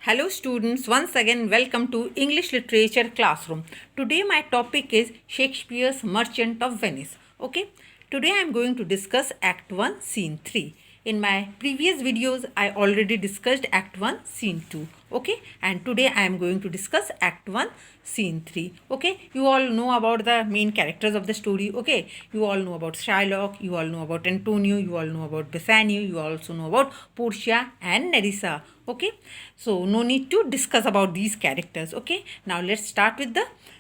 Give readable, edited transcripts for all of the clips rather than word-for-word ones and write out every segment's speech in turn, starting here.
Hello students, once again welcome to English Literature Classroom. Today my topic is Shakespeare's Merchant of Venice. Okay, today I am going to discuss Act 1 Scene 3. In my previous videos I already discussed Act 1 Scene 2. Okay, and today I am going to discuss Act 1 Scene 3. Okay, you all know about the main characters of the story. Okay, you all know about Shylock, you all know about Antonio, you all know about Bassanio, you also know about Portia and Nerissa. Okay, so no need to discuss about these characters. Okay, now let's start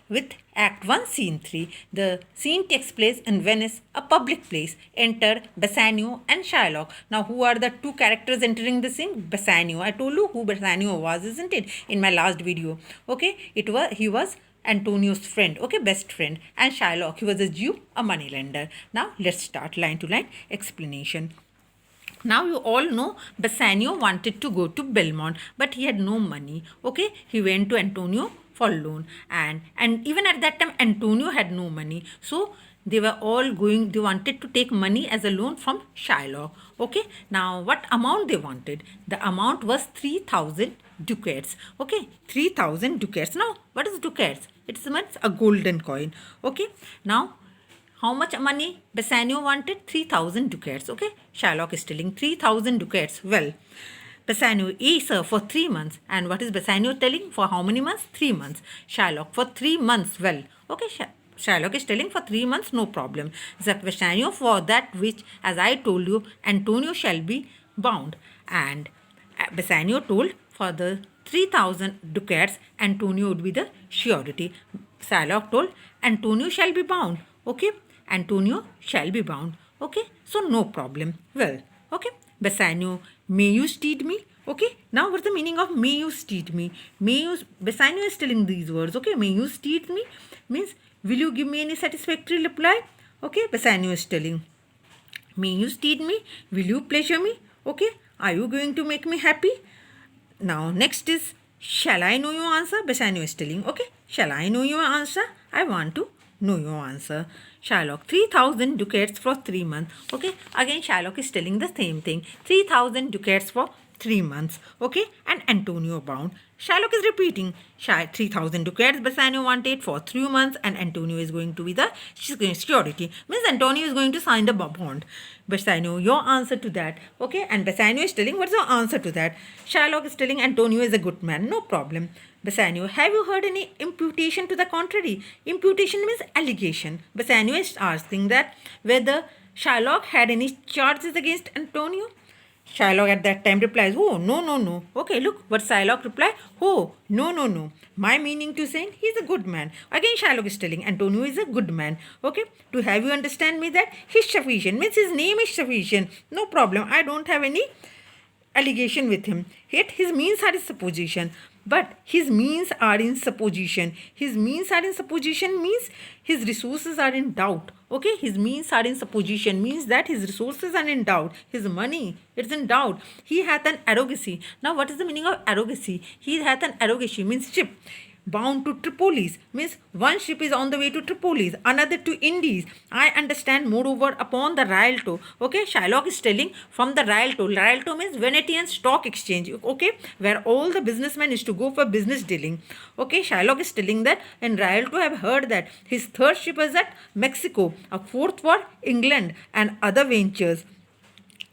with Act 1 Scene 3. The scene takes place in Venice, a public place. Enter Bassanio and Shylock. Now who are the two characters entering the scene? Bassanio. I told you who Bassanio was, isn't it, in my last video. Okay, he was Antonio's friend, okay, best friend. And Shylock, he was a Jew, a moneylender. Now let's start line to line explanation. Now you all know Bassanio wanted to go to Belmont, but he had no money. Okay, he went to Antonio for loan, and even at that time Antonio had no money. So they were all going. They wanted to take money as a loan from Shylock. Okay, now what amount they wanted? The amount was 3,000 ducats. Okay, 3,000 ducats. Now what is ducats? It's a golden coin. Okay, now how much money Bassanio wanted? 3,000 ducats. Okay, Shylock is telling 3,000 ducats. Well, Bassanio, yes, sir, for 3 months. And what is Bassanio telling? For how many months? 3 months. Shylock, for 3 months. Well, okay, Shylock is telling for 3 months, no problem. Bassanio, for that which, as I told you, Antonio shall be bound. And Bassanio told for the 3,000 ducats, Antonio would be the surety. Shylock told Antonio shall be bound. Okay, Antonio shall be bound. Okay, so no problem. Well, okay, Bassanio, may you steed me? Okay, now what's the meaning of may you steed me? Bassanio is telling these words. Okay, may you steed me means will you give me any satisfactory reply? Okay, Bassanio is telling may you steed me? Will you pleasure me? Okay, are you going to make me happy? Now next is shall I know your answer? Bassanio is telling, okay, shall I know your answer? I want to know your answer. Shylock, 3,000 ducats for 3 months. Okay, again Shylock is telling the same thing. 3,000 ducats for 3 months. Okay, and Antonio bound. Shylock is repeating 3,000 ducats Bassanio wanted for 3 months, and Antonio is going to be the security. Means Antonio is going to sign the bond. Bassanio, your answer to that. Okay, and Bassanio is telling what's your answer to that. Shylock is telling Antonio is a good man. No problem. Bassanio, have you heard any imputation to the contrary? Imputation means allegation. Bassanio is asking that whether Shylock had any charges against Antonio. Shylock at that time replies, oh, no, no, no. Okay, look what Shylock replied. Oh, no, no, no. My meaning to saying he's a good man. Again, Shylock is telling Antonio is a good man. Okay, to have you understand me that he's sufficient. Means his name is sufficient. No problem. I don't have any allegation with him. Yet his means are in supposition. But his means are in supposition. His means are in supposition means his resources are in doubt. Okay, his means are in supposition means that his resources are in doubt. His money is in doubt. He hath an arrogancy. Now, what is the meaning of arrogancy? He hath an arrogancy means ship bound to Tripolis means one ship is on the way to Tripolis, another to Indies. I understand moreover upon the Rialto. Okay, Shylock is telling from the Rialto. Rialto means Venetian Stock Exchange. Okay, where all the businessmen is to go for business dealing. Okay, Shylock is telling that in Rialto I have heard that his third ship is at Mexico, a fourth for England, and other ventures.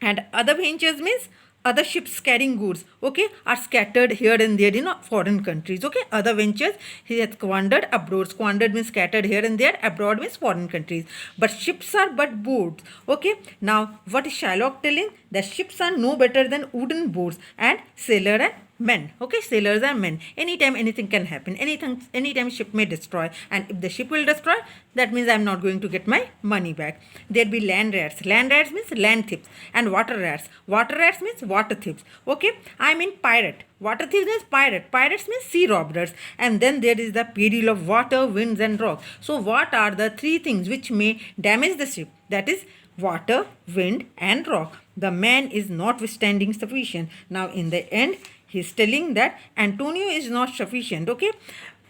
And other ventures means other ships carrying goods, okay, are scattered here and there in foreign countries. Okay, other ventures he has squandered abroad. Squandered means scattered here and there. Abroad means foreign countries. But ships are but boats. Okay, now what is Shylock telling? The ships are no better than wooden boats, and sailor and men. Okay, sailors are men. Anytime anything can happen. Anytime ship may destroy, and if the ship will destroy, that means I'm not going to get my money back. There'll be land rats. Land rats means land thieves, and water rats. Water rats means water thieves. Okay, I mean pirate. Water thieves means pirate. Pirates means sea robbers. And then there is the peril of water, winds, and rocks. So what are the three things which may damage the ship? That is water, wind, and rock. The man is notwithstanding sufficient. Now in the end, he is telling that Antonio is not sufficient. Okay,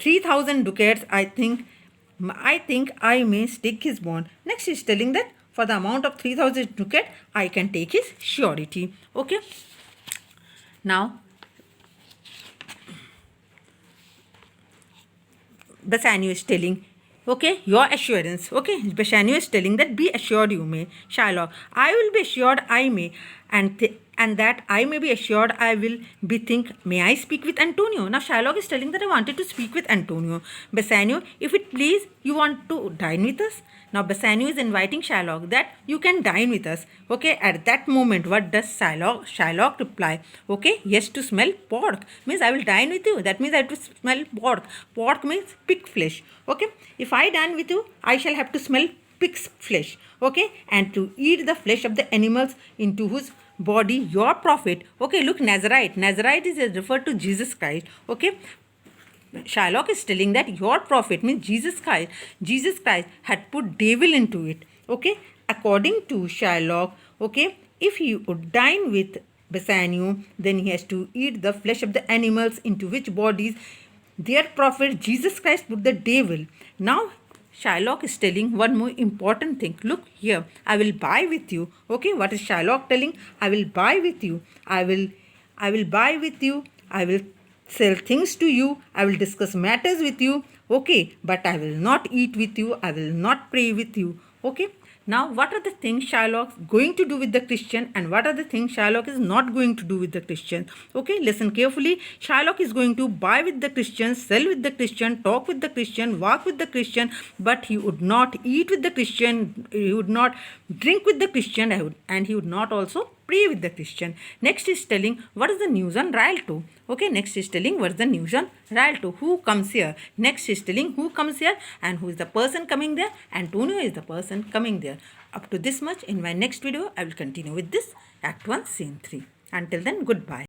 3,000 ducats. I think I may stake his bond. Next, he is telling that for the amount of 3,000 ducats, I can take his surety. Okay. Now Bassanio is telling, okay, your assurance. Okay, Bassanio is telling that be assured you may. Shylock, I will be assured I may, and that I may be assured I will bethink. May I speak with Antonio? Now Shylock is telling that I wanted to speak with Antonio. Bassanio, if it please, you want to dine with us? Now Bassanio is inviting Shylock that you can dine with us. Okay, at that moment, what does Shylock reply? Okay, yes, to smell pork. Means I will dine with you. That means I have to smell pork. Pork means pig flesh. Okay, if I dine with you, I shall have to smell pig's flesh. Okay, and to eat the flesh of the animals into whose body your prophet. Okay, look, Nazarite. Nazarite is referred to Jesus Christ. Okay, Shylock is telling that your prophet means Jesus Christ had put devil into it. Okay, according to Shylock, okay, if he would dine with Bassanio, then he has to eat the flesh of the animals into which bodies their prophet Jesus Christ put the devil. Now Shylock is telling one more important thing. Look here, I will buy with you. Okay, what is Shylock telling? I will buy with you. I will buy with you. I will sell things to you. I will discuss matters with you. Okay, but I will not eat with you. I will not pray with you. Okay. Now, what are the things Shylock is going to do with the Christian and what are the things Shylock is not going to do with the Christian? Okay, listen carefully. Shylock is going to buy with the Christian, sell with the Christian, talk with the Christian, walk with the Christian, but he would not eat with the Christian, he would not drink with the Christian, and he would not also pray with the Christian. Next is telling what is the news on Rialto. Okay, next is telling what is the news on Rialto. Who comes here? Next is telling who comes here and who is the person coming there. Antonio is the person coming there. Up to this much. In my next video, I will continue with this Act 1, Scene 3. Until then, goodbye.